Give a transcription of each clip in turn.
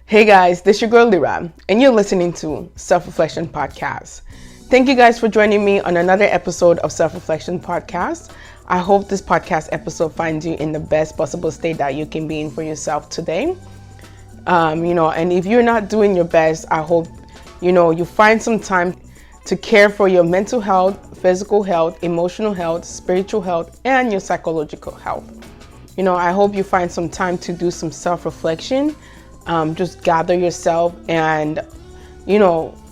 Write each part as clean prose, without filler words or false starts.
Hey guys, this is your girl Lira, and you're listening to Self-Reflection Podcast. Thank you guys for joining me on another episode of Self-Reflection Podcast. I hope this podcast episode finds you in the best possible state that you can be in for yourself today. And if you're not doing your best, I hope, you find some time to care for your mental health, physical health, emotional health, spiritual health, and your psychological health. I hope you find some time to do some self-reflection. Just gather yourself and,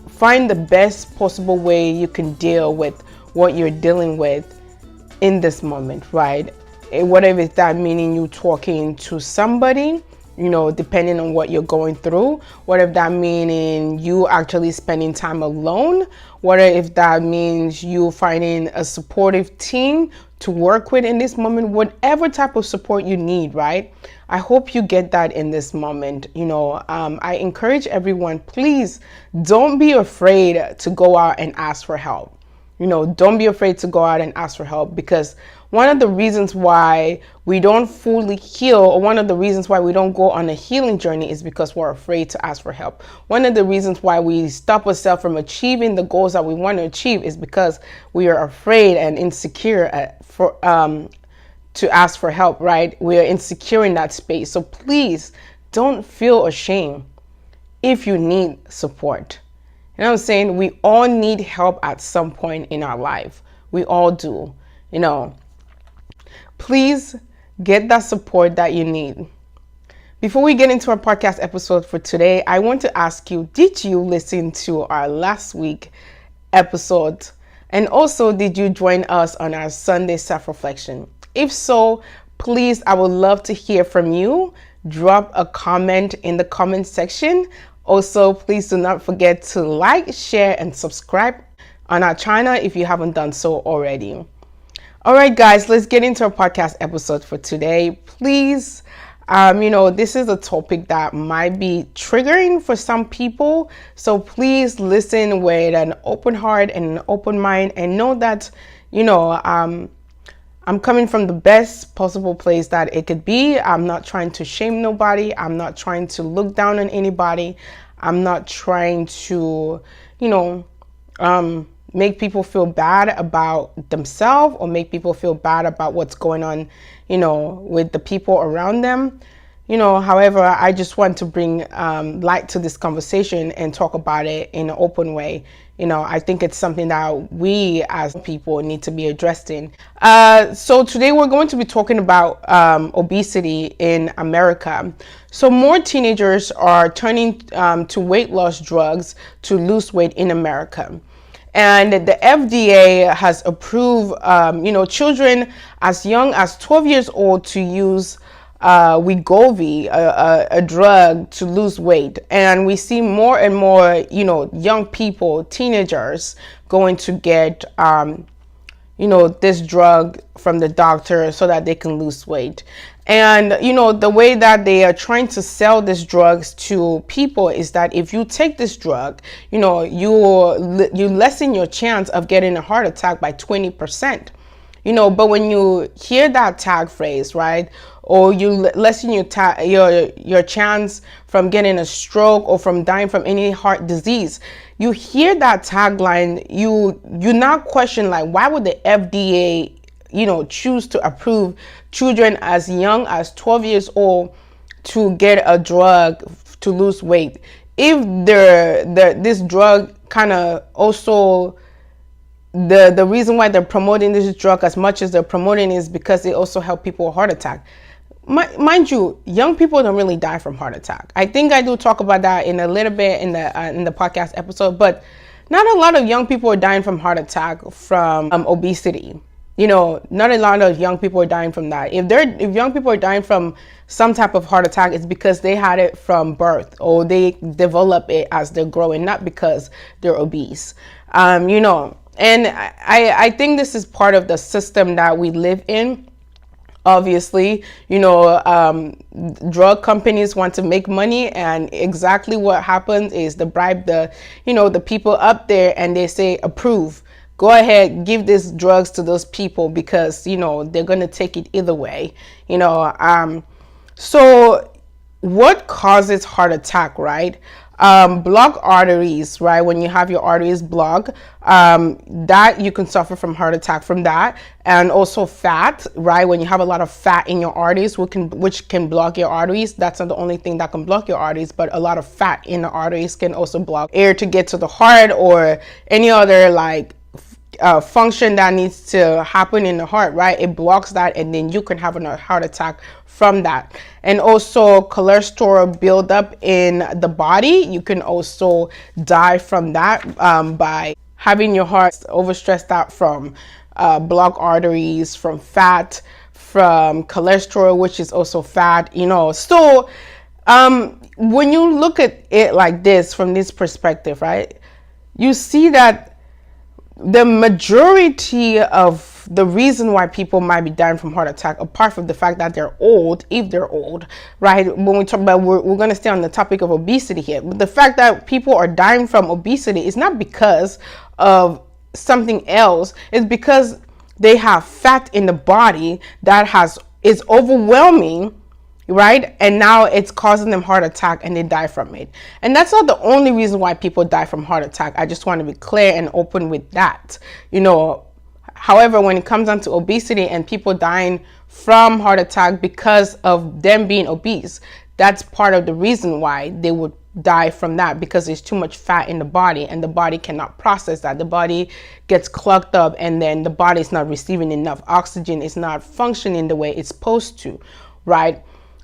find the best possible way you can deal with what you're dealing with in this moment, right? Whatever that meaning you talking to somebody, depending on what you're going through. What if that meaning you actually spending time alone? What if that means you finding a supportive team to work with in this moment? Whatever type of support you need, right? I hope you get that in this moment. I encourage everyone, please don't be afraid to go out and ask for help. Don't be afraid to go out and ask for help, because one of the reasons why we don't fully heal, or one of the reasons why we don't go on a healing journey, is because we're afraid to ask for help. One of the reasons why we stop ourselves from achieving the goals that we want to achieve is because we are afraid and insecure to ask for help, right? We are insecure in that space. So please don't feel ashamed if you need support. You know what I'm saying? We all need help at some point in our life. We all do. Please get that support that you need. Before we get into our podcast episode for today, I want to ask you, did you listen to our last week episode? And also, did you join us on our Sunday self-reflection? If so, please, I would love to hear from you. Drop a comment in the comment section. Also, please do not forget to like, share, and subscribe on our channel if you haven't done so already. All right, guys, let's get into our podcast episode for today. Please, this is a topic that might be triggering for some people. So please listen with an open heart and an open mind, and know that, I'm coming from the best possible place that it could be. I'm not trying to shame nobody. I'm not trying to look down on anybody. I'm not trying to, make people feel bad about themselves, or make people feel bad about what's going on, with the people around them. However, I just want to bring light to this conversation and talk about it in an open way. I think it's something that we as people need to be addressing. So today we're going to be talking about obesity in America. So more teenagers are turning to weight loss drugs to lose weight in America. And the FDA has approved, children as young as 12 years old to use Wegovy, a drug to lose weight. And we see more and more, young people, teenagers, going to get, this drug from the doctor so that they can lose weight. And, the way that they are trying to sell these drugs to people is that if you take this drug, you lessen your chance of getting a heart attack by 20%. But when you hear that tag phrase, right, or you lessen your chance from getting a stroke or from dying from any heart disease, you hear that tagline, you now question, like, why would the FDA, choose to approve children as young as 12 years old to get a drug to lose weight? If this drug kind of also, the reason why they're promoting this drug as much as they're promoting is because it also help people with heart attack. Mind you, young people don't really die from heart attack. I think I do talk about that in a little bit in the podcast episode, but not a lot of young people are dying from heart attack from obesity. Not a lot of young people are dying from that. If young people are dying from some type of heart attack, it's because they had it from birth, or they develop it as they're growing, not because they're obese. And I think this is part of the system that we live in. Obviously, drug companies want to make money, and exactly what happens is they bribe the people up there, and they say, approve. Go ahead, give these drugs to those people, because, they're going to take it either way. So what causes heart attack, right? Blocked arteries, right? When you have your arteries blocked, that you can suffer from heart attack from that. And also fat, right? When you have a lot of fat in your arteries, which can block your arteries. That's not the only thing that can block your arteries, but a lot of fat in the arteries can also block air to get to the heart, or any other like function that needs to happen in the heart, right? It blocks that, and then you can have a heart attack from that. And also cholesterol buildup in the body, you can also die from that by having your heart overstressed out from blocked arteries, from fat, from cholesterol, which is also fat, you know. So when you look at it like this, from this perspective, right, you see that the majority of the reason why people might be dying from heart attack, apart from the fact that they're old, if they're old, right? When we talk about, we're going to stay on the topic of obesity here. But the fact that people are dying from obesity is not because of something else. It's because they have fat in the body that is overwhelming, right? And now it's causing them heart attack, and they die from it. And that's not the only reason why people die from heart attack. I just want to be clear and open with that, you know. However, when it comes down to obesity and people dying from heart attack because of them being obese, that's part of the reason why they would die from that, because there's too much fat in the body and the body cannot process that. The body gets clogged up, and then the body is not receiving enough oxygen. It's not functioning the way it's supposed to, right?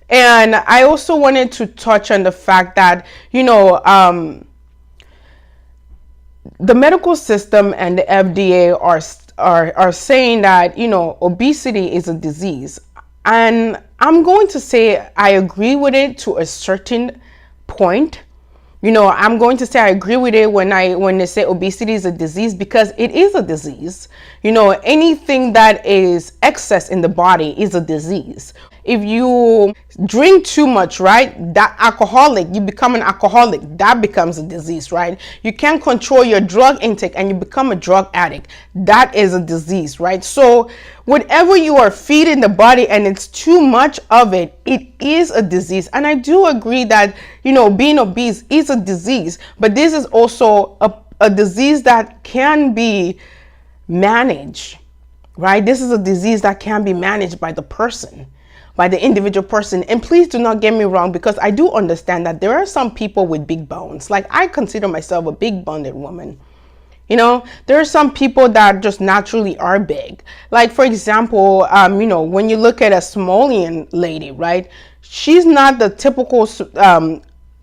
And I also wanted to touch on the fact that, you know, the medical system and the FDA are saying that, you know, obesity is a disease. And I'm going to say I agree with it to a certain point. You know, I'm going to say I agree with it when they say obesity is a disease, because it is a disease. You know, anything that is excess in the body is a disease. If you drink too much, right, that alcoholic, you become an alcoholic, that becomes a disease, right? You can't control your drug intake and you become a drug addict, that is a disease, right? So whatever you are feeding the body and it's too much of it, it is a disease. And I do agree that, you know, being obese is a disease, but this is also a disease that can be managed, right? This is a disease that can be managed by the person, by the individual person. And please do not get me wrong, because I do understand that there are some people with big bones. Like, I consider myself a big boned woman. You know, there are some people that just naturally are big. Like, for example, you know, when you look at a Somalian lady, right, she's not the typical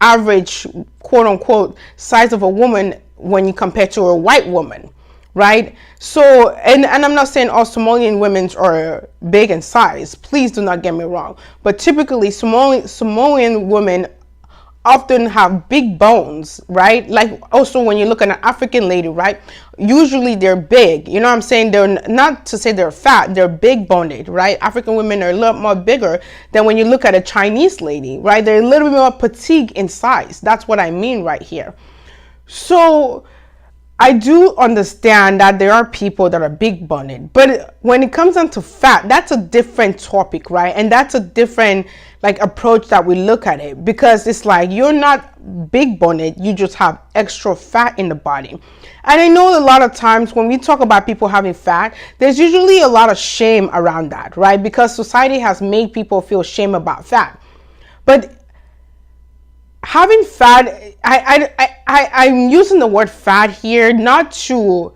average, quote unquote, size of a woman when you compare to a white woman, right? So, and I'm not saying all Somalian women are big in size, please do not get me wrong, but typically Somalian women often have big bones, right? Like, also when you look at an African lady, right, usually they're big, you know what I'm saying? They're not to say they're fat, they're big boned, right? African women are a lot more bigger than when you look at a Chinese lady, right? They're a little bit more petite in size. That's what I mean right here. So I do understand that there are people that are big boned, but when it comes down to fat, that's a different topic, right? And that's a different like approach that we look at it, because it's like you're not big boned, you just have extra fat in the body. And I know a lot of times when we talk about people having fat, there's usually a lot of shame around that, right? Because society has made people feel shame about fat. But having fat, I'm using the word fat here not to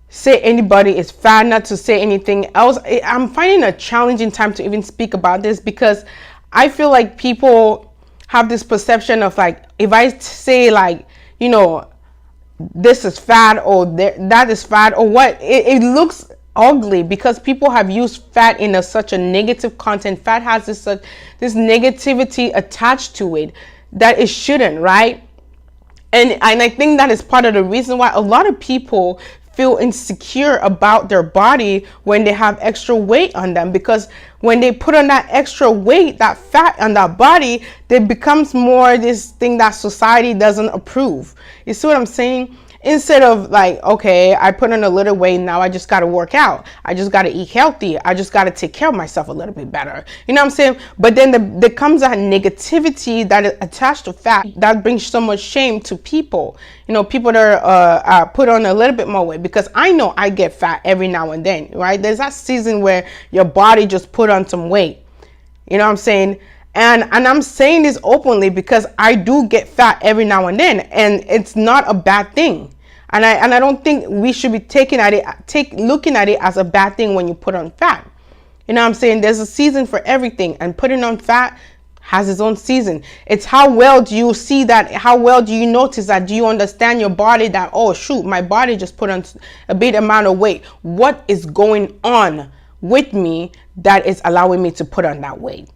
say anybody is fat, not to say anything else. I'm finding a challenging time to even speak about this, because I feel like people have this perception of like, if I say like, you know, this is fat or that is fat or what, it looks ugly, because people have used fat in such a negative content. Fat has this negativity attached to it that it shouldn't, right? And I think that is part of the reason why a lot of people feel insecure about their body when they have extra weight on them, because when they put on that extra weight, that fat on that body, it becomes more this thing that society doesn't approve. You see what I'm saying? instead of like, okay, I put on a little weight, now I just got to work out, I just got to eat healthy, I just got to take care of myself a little bit better. You know what I'm saying? But then there comes that negativity that is attached to fat that brings so much shame to people. You know, people that are put on a little bit more weight, because I know I get fat every now and then, right? There's that season where your body just put on some weight. You know what I'm saying? And I'm saying this openly because I do get fat every now and then, and it's not a bad thing. And I don't think we should be looking at it as a bad thing when you put on fat. You know what I'm saying? There's a season for everything, and putting on fat has its own season. It's how well do you see that? How well do you notice that? Do you understand your body that, oh shoot, my body just put on a big amount of weight? What is going on with me that is allowing me to put on that weight?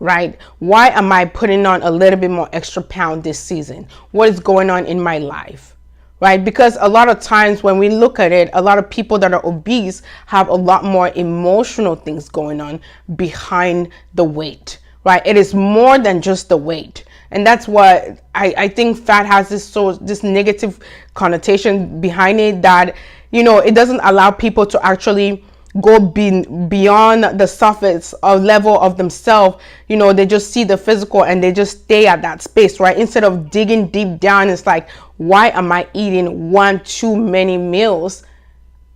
Right? Why am I putting on a little bit more extra pound this season? What is going on in my life? Right? Because a lot of times when we look at it, a lot of people that are obese have a lot more emotional things going on behind the weight. Right? It is more than just the weight. And that's what I think fat has this negative connotation behind it, that, you know, it doesn't allow people to actually go beyond the surface or level of themselves. You know, they just see the physical and they just stay at that space, right? Instead of digging deep down, it's like, why am I eating one too many meals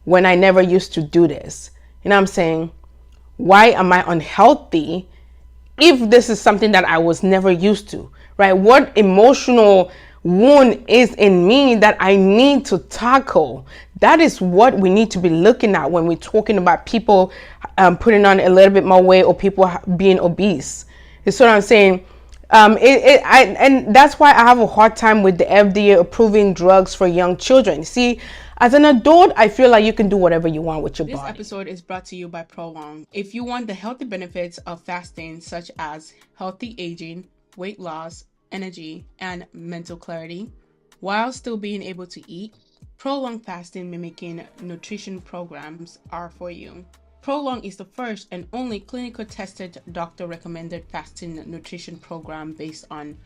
when I never used to do this? You know what I'm saying? Why am I unhealthy if this is something that I was never used to, right? What emotional wound is in me that I need to tackle? That is what we need to be looking at when we're talking about people putting on a little bit more weight or people being obese. It's what I'm saying. And that's why I have a hard time with the FDA approving drugs for young children. See, as an adult, I feel like you can do whatever you want with your body. This episode is brought to you by Prolong. If you want the healthy benefits of fasting, such as healthy aging, weight loss, energy, and mental clarity, while still being able to eat, Prolong fasting mimicking nutrition programs are for you. Prolong is the first and only clinical tested doctor recommended fasting nutrition program based on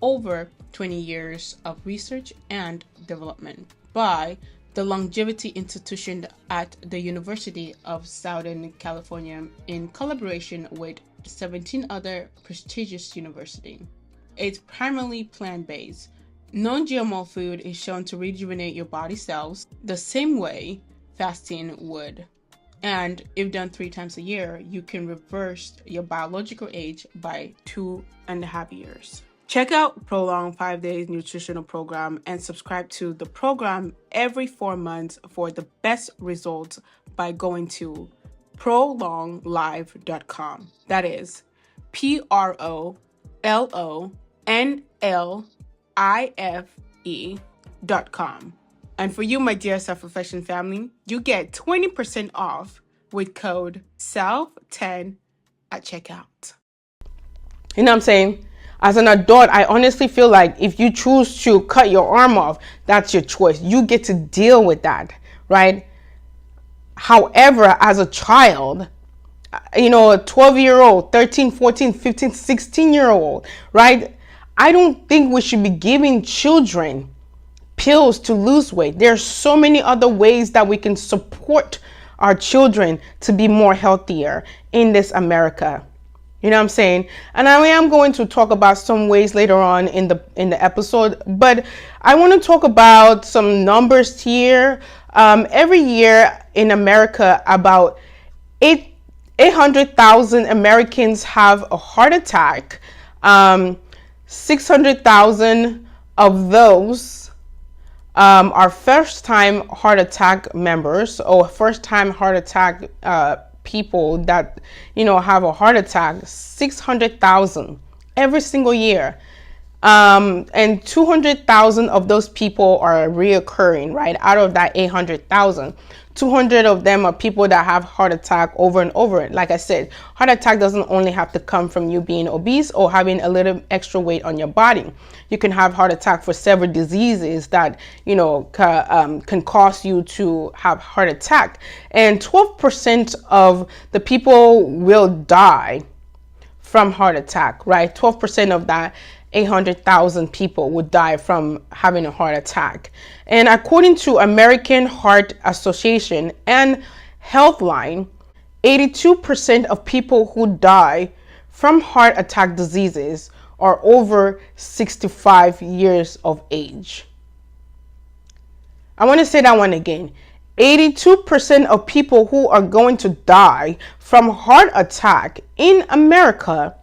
over 20 years of research and development by the Longevity Institution at the University of Southern California in collaboration with 17 other prestigious universities. It's primarily plant-based. Non-GMO food is shown to rejuvenate your body cells the same way fasting would. And if done 3 times a year, you can reverse your biological age by 2.5 years. Check out Prolong 5 Days Nutritional Program and subscribe to the program every 4 months for the best results by going to prolonglife.com. That is PROLONLIFE.com. And for you, my dear Self-Reflection family, you get 20% off with code SELF10 at checkout. You know what I'm saying? As an adult, I honestly feel like if you choose to cut your arm off, that's your choice. You get to deal with that, right? However, as a child, you know, a 12-year-old, 13, 14, 15, 16-year-old, right? I don't think we should be giving children pills to lose weight. There's so many other ways that we can support our children to be more healthier in this America. You know what I'm saying? And I am going to talk about some ways later on in the episode, but I want to talk about some numbers here. Every year in America, about 800,000 Americans have a heart attack. 600,000 of those are first-time heart attack members, or first-time heart attack people that, you know, have a heart attack. 600,000 every single year. And 200,000 of those people are reoccurring, right? Out of that 800,000, 200 of them are people that have heart attack over and over. Like I said, heart attack doesn't only have to come from you being obese or having a little extra weight on your body. You can have heart attack for several diseases that, you know, can cause you to have heart attack. And 12% of the people will die from heart attack, right? 12% of that. 800,000 people would die from having a heart attack. And according to American Heart Association and Healthline, 82% of people who die from heart attack diseases are over 65 years of age. I want to say that one again. 82% of people who are going to die from heart attack in America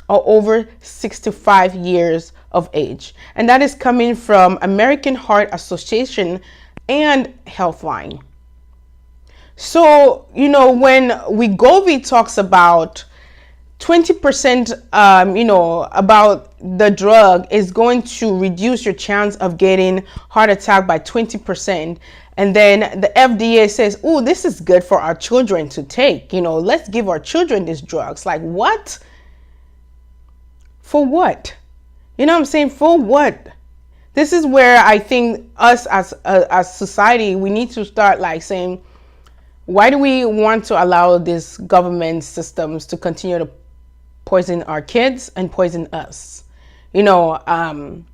are over 65 years of age. And that is coming from American Heart Association and Healthline. So, when Wegovy talks about 20%, about the drug is going to reduce your chance of getting heart attack by 20%. And then the FDA says, oh, this is good for our children to take. Let's give our children these drugs. Like, what? For what? You know what I'm saying? For what? This is where I think us as society, we need to start saying, why do we want to allow these government systems to continue to poison our kids and poison us? Our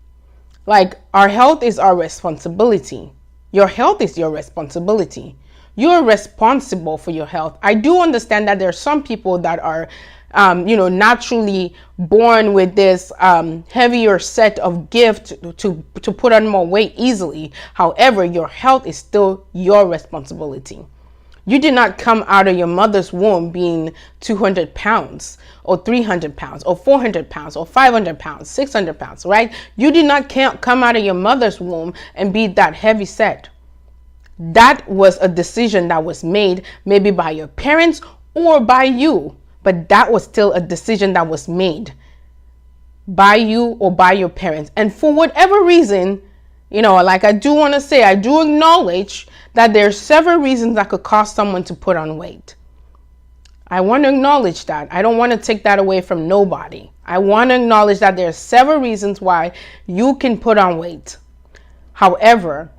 health is our responsibility. Your health is your responsibility. You're responsible for your health. I do understand that there are some people that are, naturally born with this heavier set of gift to put on more weight easily. However, your health is still your responsibility. You did not come out of your mother's womb being 200 pounds or 300 pounds or 400 pounds or 500 pounds, 600 pounds, right? You did not come out of your mother's womb and be that heavy set. That was a decision that was made maybe by your parents or by you, but that was still a decision that was made by you or by your parents. And for whatever reason, I do want to say, I do acknowledge that there are several reasons that could cause someone to put on weight. I want to acknowledge that. I don't want to take that away from nobody. I want to acknowledge that there are several reasons why you can put on weight. However,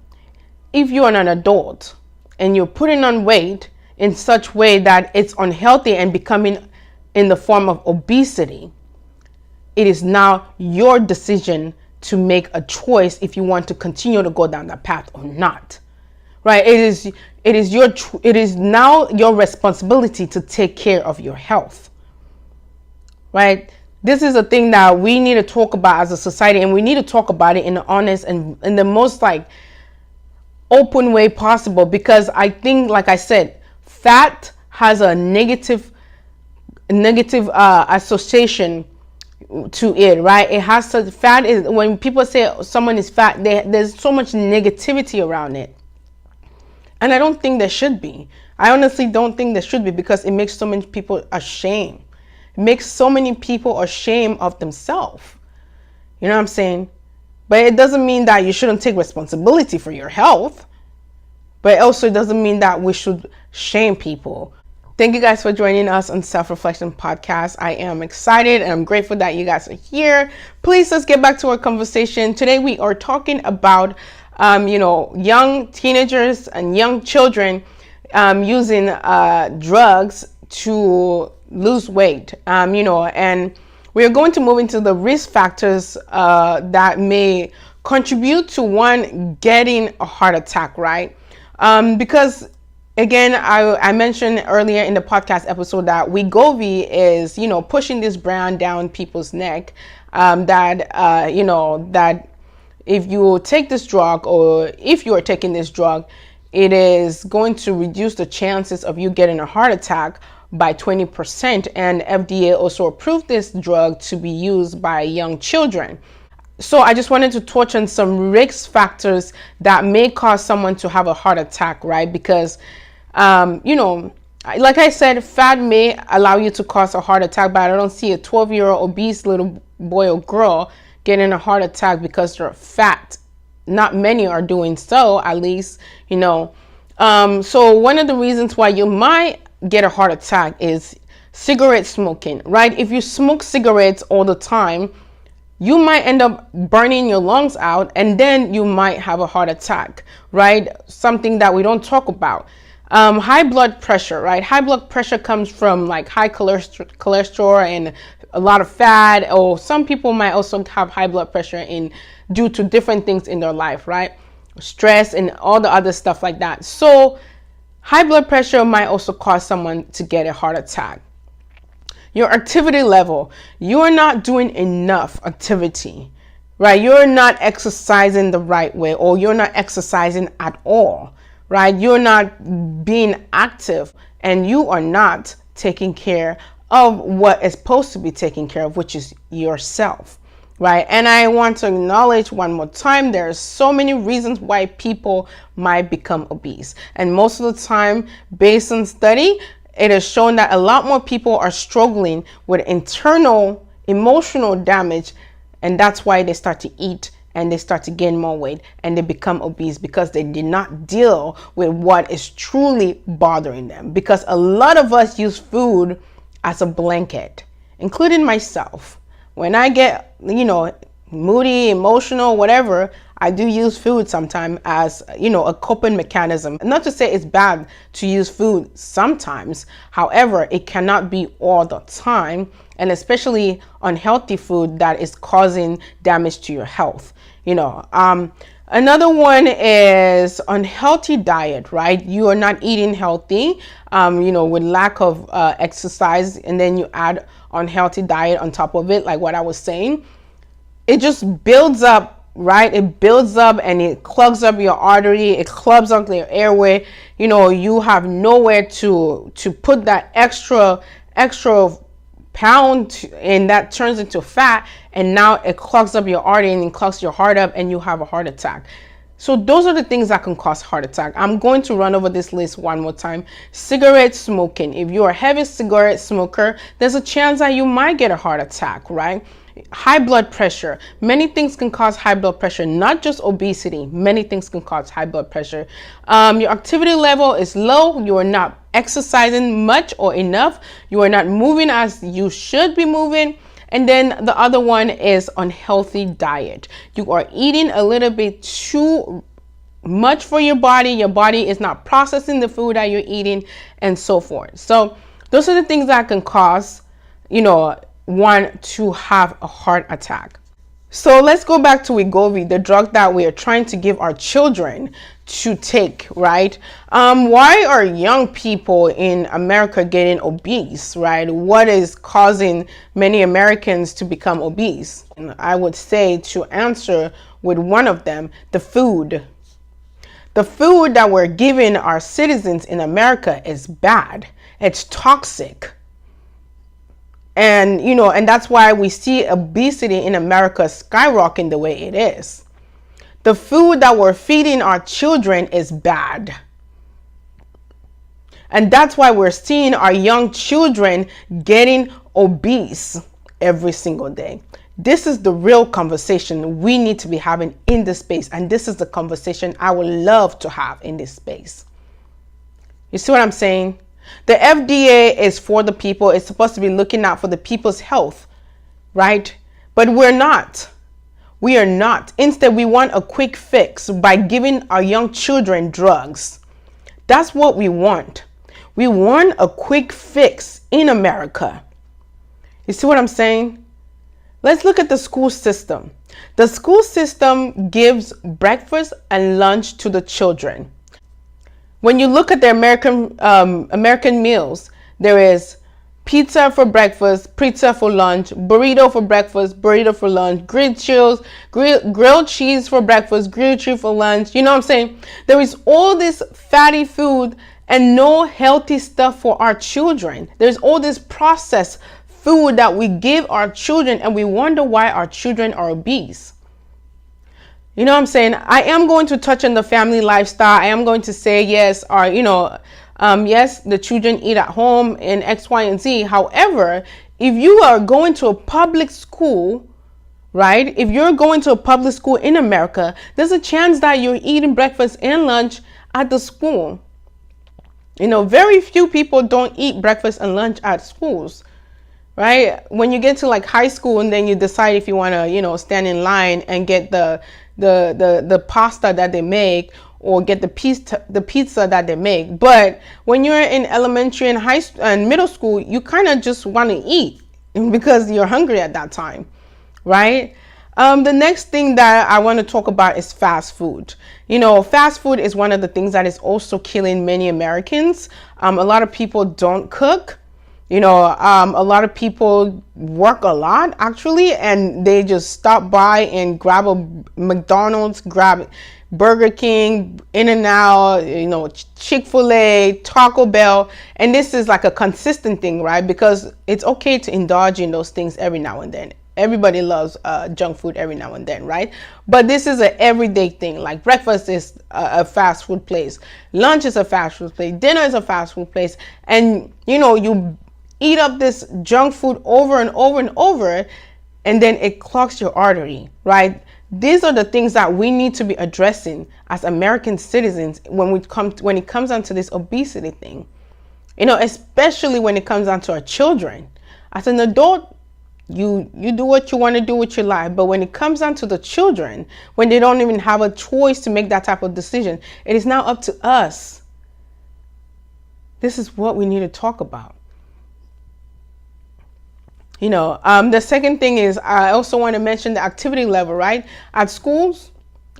if you're an adult and you're putting on weight in such way that it's unhealthy and becoming in the form of obesity, it is now your decision to make a choice if you want to continue to go down that path or not. Right? It is now your responsibility to take care of your health. Right? This is a thing that we need to talk about as a society, and we need to talk about it in an honest and in the most open way possible, because I think, like I said, fat has a negative association to it, right? It has fat is, when people say someone is fat, there's so much negativity around it. And I don't think there should be. I honestly don't think there should be, because it makes so many people ashamed. It makes so many people ashamed of themselves. You know what I'm saying? But it doesn't mean that you shouldn't take responsibility for your health. But it also doesn't mean that we should shame people. Thank you guys for joining us on Self-Reflection Podcast. I am excited and I'm grateful that you guys are here. Please, let's get back to our conversation. Today we are talking about young teenagers and young children using drugs to lose weight, and we're going to move into the risk factors that may contribute to one getting a heart attack, right? Because again, I mentioned earlier in the podcast episode that Wegovy is, pushing this brand down people's neck, that if you take this drug, or if you are taking this drug, it is going to reduce the chances of you getting a heart attack by 20%. And FDA also approved this drug to be used by young children. So I just wanted to touch on some risk factors that may cause someone to have a heart attack, right? Because, like I said, fat may allow you to cause a heart attack, but I don't see a 12-year-old obese little boy or girl getting a heart attack because they're fat. Not many are doing so, at least, So one of the reasons why you might get a heart attack is cigarette smoking, right? If you smoke cigarettes all the time, you might end up burning your lungs out, and then you might have a heart attack, right? Something that we don't talk about. High blood pressure, right? High blood pressure comes from like high cholesterol and a lot of fat, or some people might also have high blood pressure due to different things in their life, right? Stress and all the other stuff like that. So high blood pressure might also cause someone to get a heart attack. Your activity level, you are not doing enough activity, right? You're not exercising the right way, or you're not exercising at all, right? You're not being active, and you are not taking care of what is supposed to be taken care of, which is yourself, right? And I want to acknowledge one more time, there are so many reasons why people might become obese. And most of the time, based on study, it has shown that a lot more people are struggling with internal emotional damage, and that's why they start to eat and they start to gain more weight and they become obese, because they did not deal with what is truly bothering them. Because a lot of us use food as a blanket, including myself. When I get, moody, emotional, whatever, I do use food sometimes as, a coping mechanism. Not to say it's bad to use food sometimes. However, it cannot be all the time, and especially unhealthy food that is causing damage to your health. Another one is unhealthy diet, right? You are not eating healthy, with lack of exercise, and then you add unhealthy diet on top of it, like what I was saying. It just builds up, right? It builds up and it clogs up your artery. It clogs up your airway. You have nowhere to put that extra pound, and that turns into fat, and now it clogs up your artery and it clogs your heart up, and you have a heart attack. So those are the things that can cause heart attack. I'm going to run over this list one more time. Cigarette smoking. If you're a heavy cigarette smoker, there's a chance that you might get a heart attack, right? High blood pressure. Many things can cause high blood pressure, not just obesity. Many things can cause high blood pressure. Your activity level is low. You are not exercising much or enough. You are not moving as you should be moving. And then the other one is unhealthy diet. You are eating a little bit too much for your body. Your body is not processing the food that you're eating, and so forth. So those are the things that can cause, one to have a heart attack. So let's go back to Wegovy, the drug that we are trying to give our children to take, right? Why are young people in America getting obese, right? What is causing many Americans to become obese? And I would say, to answer with one of them, the food. The food that we're giving our citizens in America is bad. It's toxic. And, and that's why we see obesity in America skyrocketing the way it is. The food that we're feeding our children is bad. And that's why we're seeing our young children getting obese every single day. This is the real conversation we need to be having in this space. And this is the conversation I would love to have in this space. You see what I'm saying? The FDA is for the people. It's supposed to be looking out for the people's health, right? But we're not. We are not. Instead, we want a quick fix by giving our young children drugs. That's what we want. We want a quick fix in America. You see what I'm saying? Let's look at the school system. The school system gives breakfast and lunch to the children. When you look at the American meals, there is pizza for breakfast, pizza for lunch, burrito for breakfast, burrito for lunch, grilled cheese for breakfast, grilled cheese for lunch. You know what I'm saying? There is all this fatty food and no healthy stuff for our children. There's all this processed food that we give our children, and we wonder why our children are obese. You know what I'm saying? I am going to touch on the family lifestyle. I am going to say, yes, yes, the children eat at home in X, Y, and Z. However, if you are going to a public school, right? If you're going to a public school in America, there's a chance that you're eating breakfast and lunch at the school. Very few people don't eat breakfast and lunch at schools, right? When you get to like high school, and then you decide if you want to, stand in line and get the pasta that they make, or get the pizza that they make. But when you're in elementary and high school and middle school, you kind of just want to eat because you're hungry at that time, right? The next thing that I want to talk about is fast food. Fast food is one of the things that is also killing many Americans. A lot of people don't cook. A lot of people work a lot actually, and they just stop by and grab a McDonald's, grab Burger King, In-N-Out, Chick-fil-A, Taco Bell. And this is like a consistent thing, right? Because it's okay to indulge in those things every now and then. Everybody loves junk food every now and then, right? But this is an everyday thing. Like breakfast is a fast food place. Lunch is a fast food place. Dinner is a fast food place. And, you eat up this junk food over and over and over, and then it clogs your artery, right? These are the things that we need to be addressing as American citizens when it comes down to this obesity thing. Especially when it comes down to our children. As an adult, you do what you want to do with your life, but when it comes down to the children, when they don't even have a choice to make that type of decision, it is now up to us. This is what we need to talk about. The second thing is, I also want to mention the activity level, right? At schools,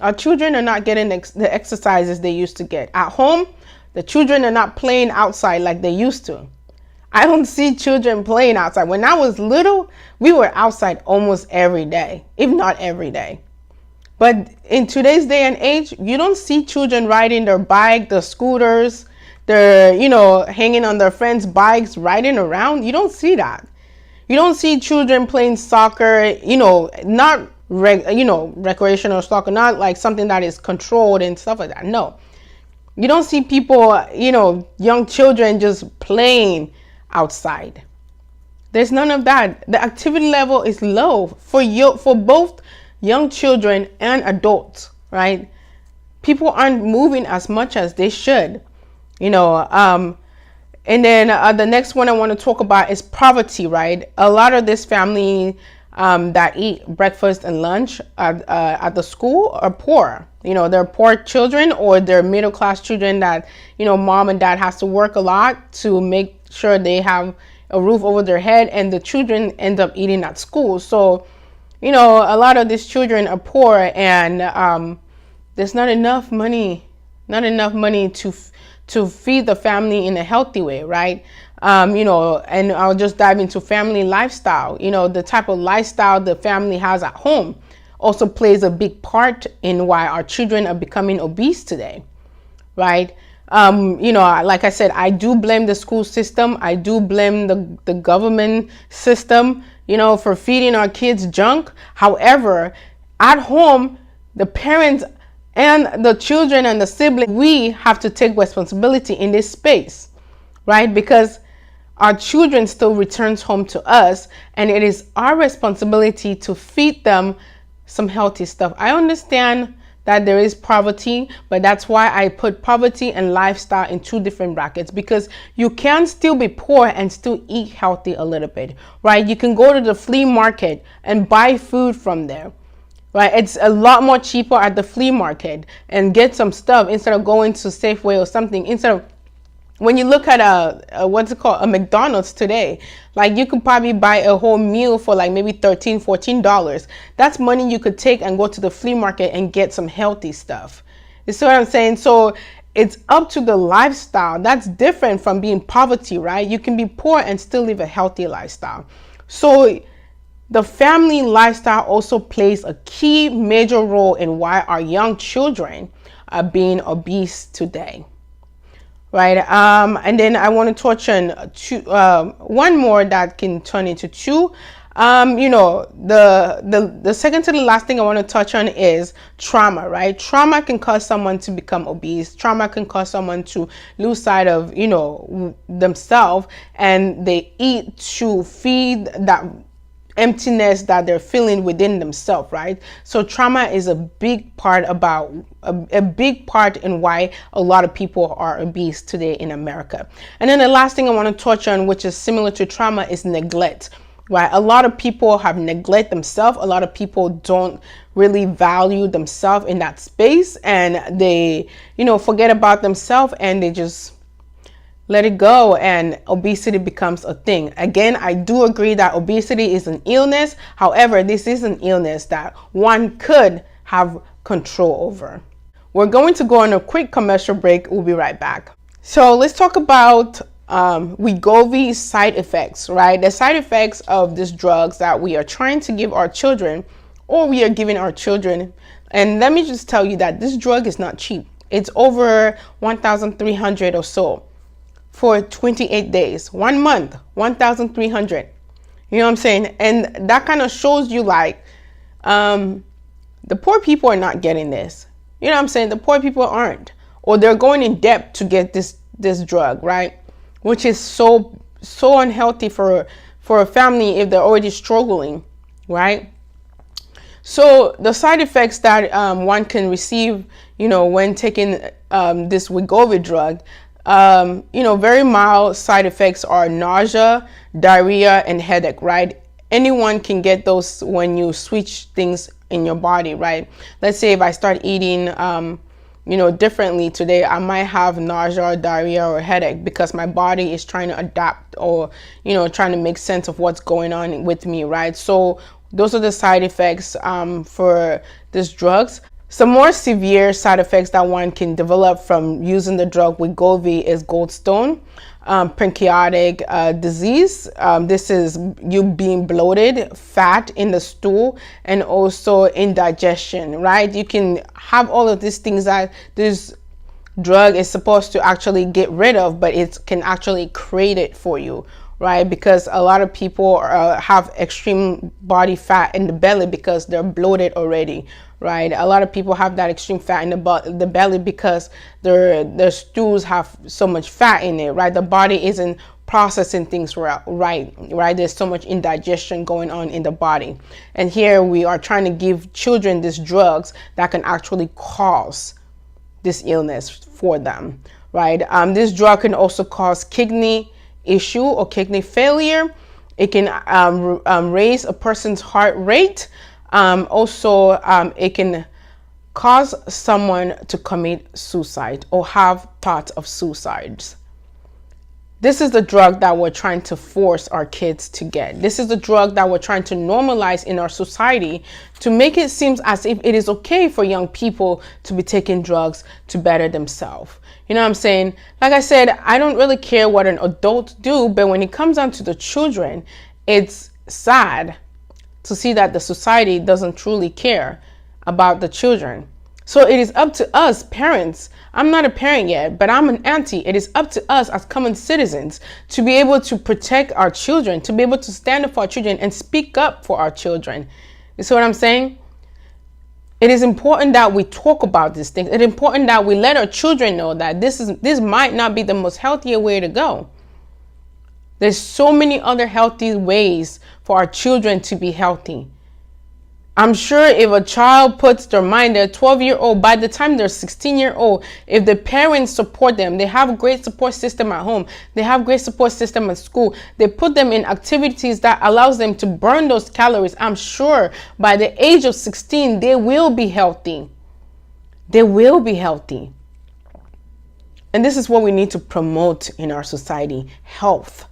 our children are not getting the exercises they used to get. At home, the children are not playing outside like they used to. I don't see children playing outside. When I was little, we were outside almost every day, if not every day. But in today's day and age, you don't see children riding their bike, their scooters, they're, hanging on their friends' bikes, riding around. You don't see that. You don't see children playing soccer, not recreational soccer, not like something that is controlled and stuff like that. No. You don't see people, young children just playing outside. There's none of that. The activity level is low for both young children and adults, right? People aren't moving as much as they should, And then the next one I want to talk about is poverty, right? A lot of this family that eat breakfast and lunch at the school are poor. They're poor children, or they're middle class children that, mom and dad has to work a lot to make sure they have a roof over their head, and the children end up eating at school. So, a lot of these children are poor, and there's not enough money to feed the family in a healthy way, right? And I'll just dive into family lifestyle. The type of lifestyle the family has at home also plays a big part in why our children are becoming obese today, right? Like I said, I do blame the school system. I do blame the government system, for feeding our kids junk. However, at home, the parents and the children and the siblings, we have to take responsibility in this space, right? Because our children still returns home to us, and it is our responsibility to feed them some healthy stuff. I understand that there is poverty, but that's why I put poverty and lifestyle in two different brackets, because you can still be poor and still eat healthy a little bit, right? You can go to the flea market and buy food from there. Right, it's a lot more cheaper at the flea market and get some stuff instead of going to Safeway or something. Instead of, when you look at a McDonald's today, like you could probably buy a whole meal for like maybe $13, $14. That's money you could take and go to the flea market and get some healthy stuff. You see what I'm saying? So it's up to the lifestyle. That's different from being poverty, right? You can be poor and still live a healthy lifestyle. So the family lifestyle also plays a key major role in why our young children are being obese today, right? And then I want to touch on one more that can turn into two. The second to the last thing I want to touch on is trauma, right? Trauma can cause someone to become obese. Trauma can cause someone to lose sight of, themselves, and they eat to feed that emptiness that they're feeling within themselves, right? So trauma is a big part a big part in why a lot of people are obese today in America. And then the last thing I want to touch on, which is similar to trauma, is neglect. right? A lot of people have neglected themselves. A lot of people don't really value themselves in that space, and they, forget about themselves, and they just let it go, and obesity becomes a thing. Again, I do agree that obesity is an illness. However, this is an illness that one could have control over. We're going to go on a quick commercial break. We'll be right back. So let's talk about Wegovy side effects, right? The side effects of these drugs that we are trying to give our children, or we are giving our children. And let me just tell you that this drug is not cheap. It's over 1,300 or so for 28 days, 1 month, 1,300. You know what I'm saying? And that kind of shows you like the poor people are not getting this. You know what I'm saying? The poor people aren't, or they're going in debt to get this drug, right? Which is so unhealthy for a family if they're already struggling, right? So the side effects that one can receive, when taking this Wegovy drug, very mild side effects are nausea, diarrhea, and headache, right? Anyone can get those when you switch things in your body, right? Let's say if I start eating, differently today, I might have nausea, diarrhea, or headache because my body is trying to adapt, or, trying to make sense of what's going on with me, right? So those are the side effects for these drugs. Some more severe side effects that one can develop from using the drug Wegovy is gallstone, pancreatic disease. This is you being bloated, fat in the stool, and also indigestion, right? You can have all of these things that this drug is supposed to actually get rid of, but it can actually create it for you, right? Because a lot of people have extreme body fat in the belly because they're bloated already, right? A lot of people have that extreme fat in the belly because their stools have so much fat in it, right? The body isn't processing things right? There's so much indigestion going on in the body. And here we are trying to give children these drugs that can actually cause this illness for them, right? This drug can also cause kidney issue or kidney failure. It can raise a person's heart rate. It can cause someone to commit suicide or have thoughts of suicides. This is the drug that we're trying to force our kids to get. This is the drug that we're trying to normalize in our society to make it seem as if it is okay for young people to be taking drugs to better themselves. You know what I'm saying? Like I said, I don't really care what an adult do, but when it comes down to the children, it's sad to see that the society doesn't truly care about the children. So it is up to us parents. I'm not a parent yet, but I'm an auntie. It is up to us as common citizens to be able to protect our children, to be able to stand up for our children and speak up for our children. You see what I'm saying? It is important that we talk about these things. It's important that we let our children know that this might not be the most healthier way to go. There's so many other healthy ways for our children to be healthy. I'm sure if a child puts their mind, they're 12-year-old, by the time they're 16-year-old, if the parents support them, they have a great support system at home, they have great support system at school, they put them in activities that allows them to burn those calories, I'm sure by the age of 16, they will be healthy. They will be healthy. And this is what we need to promote in our society, health.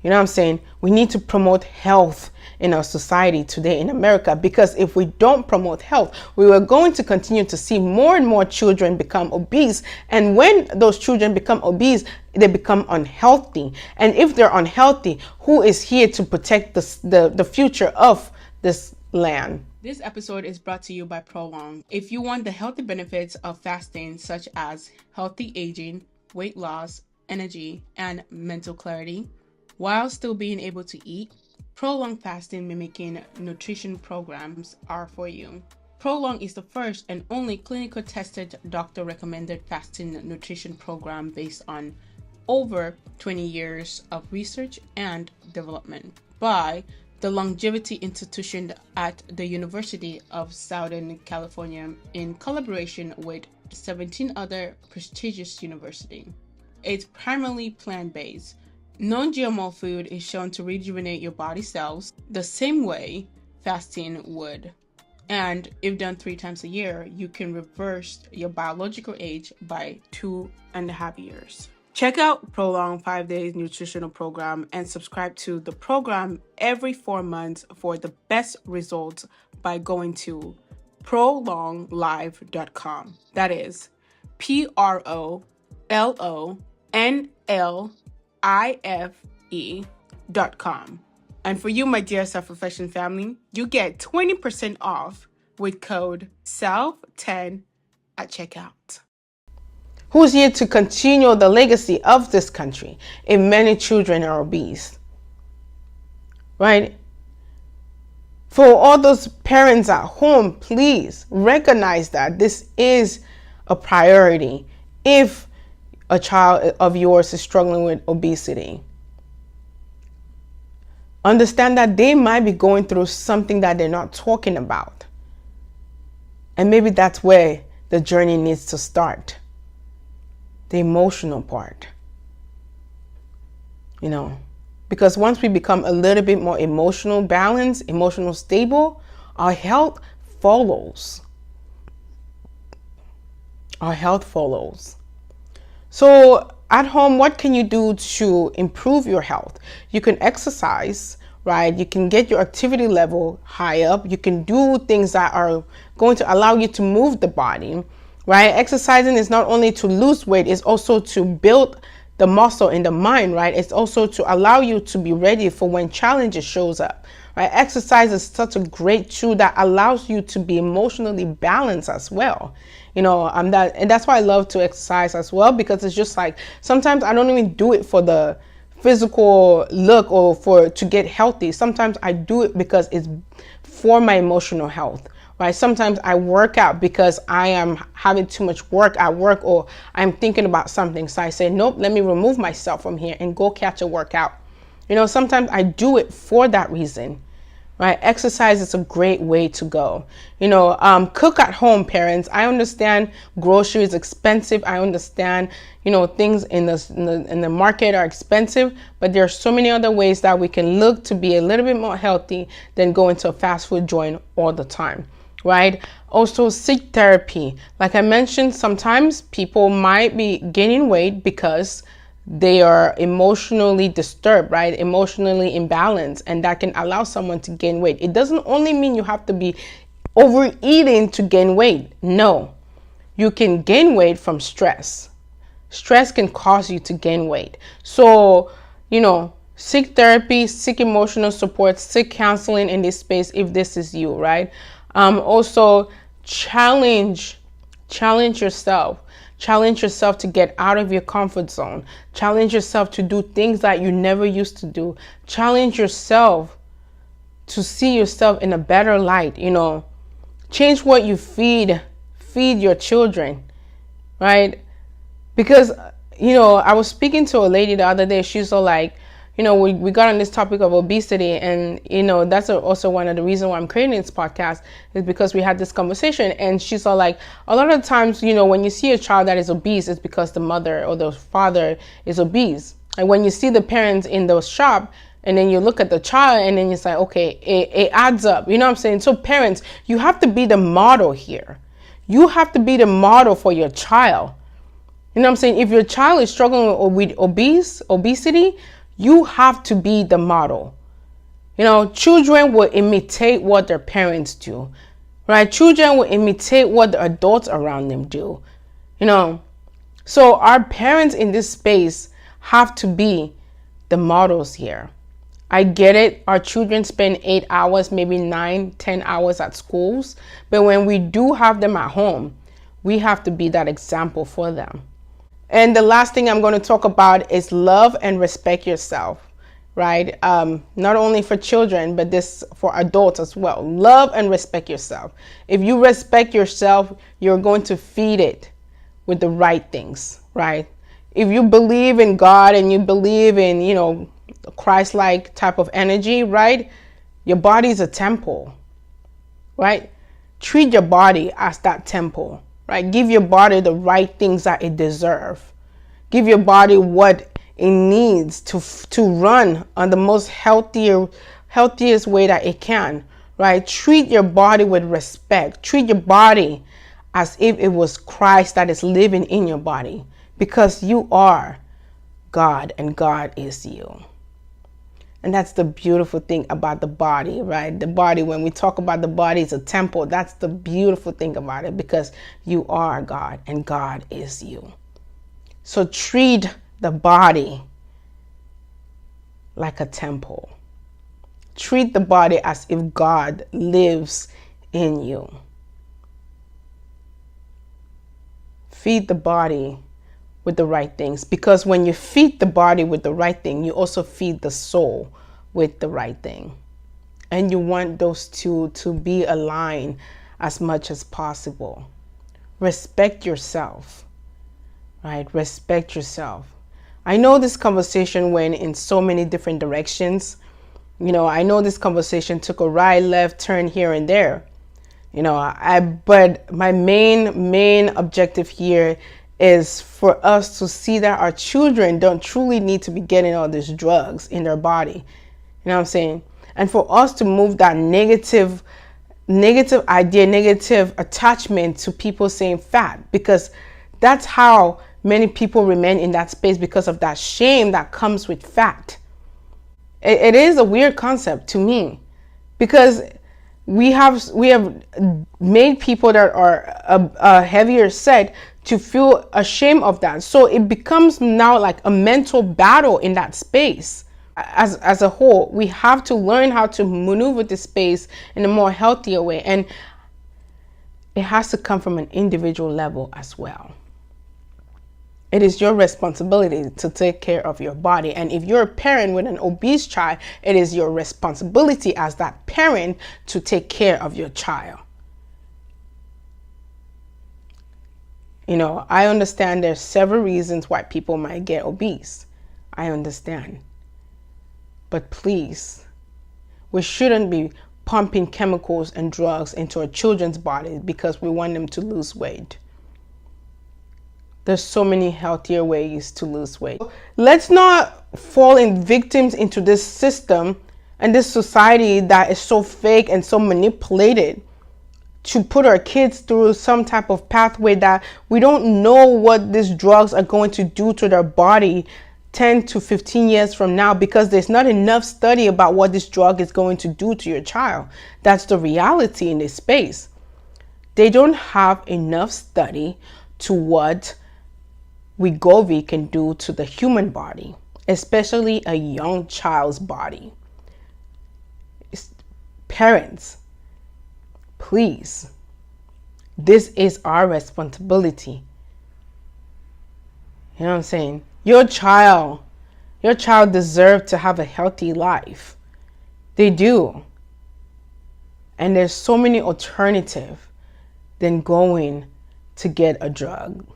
You know what I'm saying? We need to promote health in our society today in America, because if we don't promote health, we are going to continue to see more and more children become obese. And when those children become obese, they become unhealthy. And if they're unhealthy, who is here to protect the future of this land? This episode is brought to you by Prolong. If you want the healthy benefits of fasting, such as healthy aging, weight loss, energy, and mental clarity, while still being able to eat, Prolong fasting mimicking nutrition programs are for you. Prolong is the first and only clinical tested doctor recommended fasting nutrition program based on over 20 years of research and development by the Longevity Institution at the University of Southern California in collaboration with 17 other prestigious universities. It's primarily plant-based, Non-GMO food is shown to rejuvenate your body cells the same way fasting would. And if done 3 times a year, you can reverse your biological age by 2.5 years. Check out Prolong 5 Days Nutritional Program and subscribe to the program every 4 months for the best results by going to prolonglife.com. That is PROLONLIFE.com. And for you, my dear Self-Reflection family, you get 20% off with code SELF10 at checkout. Who's here to continue the legacy of this country if many children are obese? Right? For all those parents at home, please recognize that this is a priority if a child of yours is struggling with obesity. Understand that they might be going through something that they're not talking about. And maybe that's where the journey needs to start. The emotional part. Because once we become a little bit more emotional balanced, emotional stable, our health follows. Our health follows. So at home, what can you do to improve your health? You can exercise, right? You can get your activity level high up. You can do things that are going to allow you to move the body, right? Exercising is not only to lose weight, it's also to build the muscle in the mind, right? It's also to allow you to be ready for when challenges shows up, right? Exercise is such a great tool that allows you to be emotionally balanced as well. And that's why I love to exercise as well, because it's just like, sometimes I don't even do it for the physical look or to get healthy. Sometimes I do it because it's for my emotional health, right? Sometimes I work out because I am having too much work at work, or I'm thinking about something. So I say, nope, let me remove myself from here and go catch a workout. Sometimes I do it for that reason, right? Exercise is a great way to go. Cook at home, parents. I understand grocery is expensive. I understand, things in the market are expensive, but there are so many other ways that we can look to be a little bit more healthy than going to a fast food joint all the time, right? Also, seek therapy. Like I mentioned, sometimes people might be gaining weight because they are emotionally disturbed, right? Emotionally imbalanced, and that can allow someone to gain weight. It doesn't only mean you have to be overeating to gain weight. No, you can gain weight from stress. Stress can cause you to gain weight. So, seek therapy, seek emotional support, seek counseling in this space if this is you, right? Also, challenge yourself. Challenge yourself to get out of your comfort zone. Challenge yourself to do things that you never used to do. Challenge yourself to see yourself in a better light. Change what you feed your children, right? Because, I was speaking to a lady the other day. She's all like, we got on this topic of obesity, and, that's also one of the reasons why I'm creating this podcast, is because we had this conversation. And she's all like, a lot of times, when you see a child that is obese, it's because the mother or the father is obese. And when you see the parents in the shop, and then you look at the child, and then you say, okay, it adds up. You know what I'm saying? So parents, you have to be the model here. You have to be the model for your child. You know what I'm saying? If your child is struggling with obesity, you have to be the model. Children will imitate what their parents do, right? Children will imitate what the adults around them do, So our parents in this space have to be the models here. I get it. Our children spend 8 hours, maybe 9, 10 hours at schools. But when we do have them at home, we have to be that example for them. And the last thing I'm going to talk about is love and respect yourself, right? Not only for children, but this for adults as well. Love and respect yourself. If you respect yourself, you're going to feed it with the right things, right? If you believe in God and you believe in, Christ-like type of energy, right? Your body is a temple, right? Treat your body as that temple. Right? Give your body the right things that it deserves. Give your body what it needs to run on the most healthiest way that it can, right? Treat your body with respect. Treat your body as if it was Christ that is living in your body, because you are God and God is you. And that's the beautiful thing about the body, right? The body, when we talk about the body, is a temple. That's the beautiful thing about it, because you are God and God is you. So treat the body like a temple. Treat the body as if God lives in you. Feed the body with the right things, because when you feed the body with the right thing, you also feed the soul with the right thing. And you want those two to be aligned as much as possible. Respect yourself, right? Respect yourself. I know this conversation went in so many different directions. I know this conversation took a right, left turn here and there. But my main objective here is for us to see that our children don't truly need to be getting all these drugs in their body. You know what I'm saying? And for us to move that negative idea, negative attachment to people saying fat, because that's how many people remain in that space, because of that shame that comes with fat. It is a weird concept to me, because we have made people that are heavier set to feel ashamed of that. So it becomes now like a mental battle in that space. As a whole, we have to learn how to maneuver the space in a more healthier way. And it has to come from an individual level as well. It is your responsibility to take care of your body. And if you're a parent with an obese child, it is your responsibility as that parent to take care of your child. I understand there's several reasons why people might get obese. I understand. But please, we shouldn't be pumping chemicals and drugs into our children's bodies because we want them to lose weight. There's so many healthier ways to lose weight. Let's not fall in victims into this system and this society that is so fake and so manipulated to put our kids through some type of pathway that we don't know what these drugs are going to do to their body 10 to 15 years from now, because there's not enough study about what this drug is going to do to your child. That's the reality in this space. They don't have enough study to what Wegovy can do to the human body, especially a young child's body. Parents, please, this is our responsibility. You know what I'm saying? Your child deserves to have a healthy life. They do. And there's so many alternatives than going to get a drug,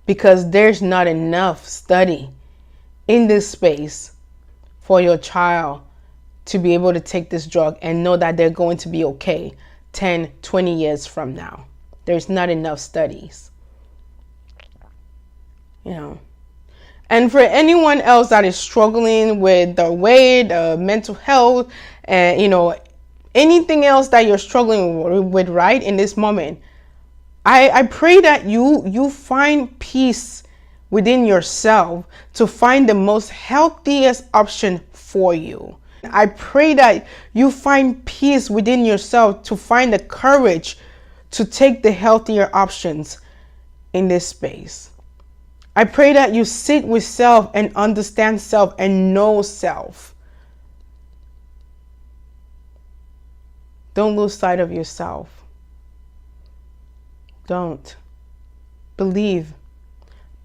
because there's not enough study in this space for your child to be able to take this drug and know that they're going to be okay 10, 20 years from now. There's not enough studies. And for anyone else that is struggling with the weight, mental health, and anything else that you're struggling with right in this moment, I pray that you find peace within yourself to find the most healthiest option for you. I pray that you find peace within yourself to find the courage to take the healthier options in this space. I pray that you sit with self and understand self and know self. Don't lose sight of yourself. Don't. Believe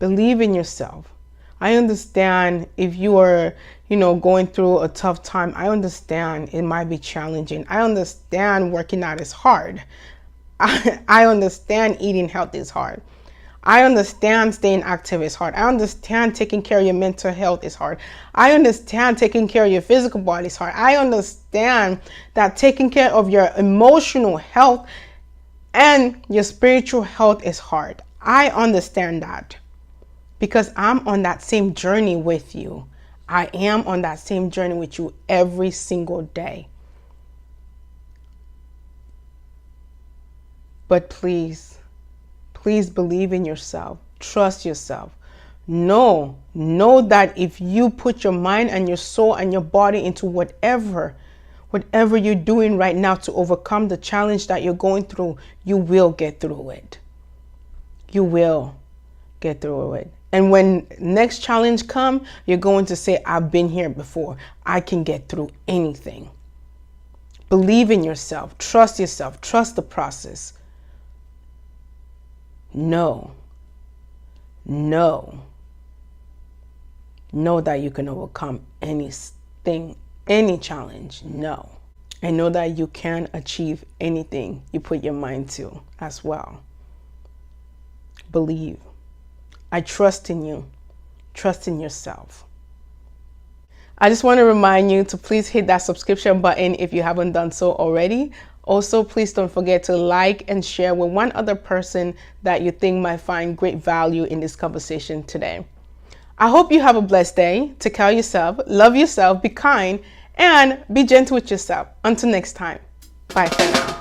in yourself. I understand if you are, going through a tough time. I understand it might be challenging. I understand working out is hard. I understand eating healthy is hard. I understand staying active is hard. I understand taking care of your mental health is hard. I understand taking care of your physical body is hard. I understand that taking care of your emotional health and your spiritual health is hard. I understand that. because I'm on that same journey with you. I am on that same journey with you every single day. But please, please believe in yourself. Trust yourself. Know that if you put your mind and your soul and your body into whatever you're doing right now to overcome the challenge that you're going through, you will get through it. You will get through it. And when next challenge come, you're going to say, I've been here before. I can get through anything. Believe in yourself. Trust the process. Know that you can overcome anything, any challenge. And know that you can achieve anything you put your mind to as well. Believe. I trust in you. Trust in yourself. I just want to remind you to please hit that subscription button if you haven't done so already. Also, please don't forget to like and share with one other person that you think might find great value in this conversation today. I hope you have a blessed day. Take care of yourself, love yourself, be kind, and be gentle with yourself. Until next time. Bye for now.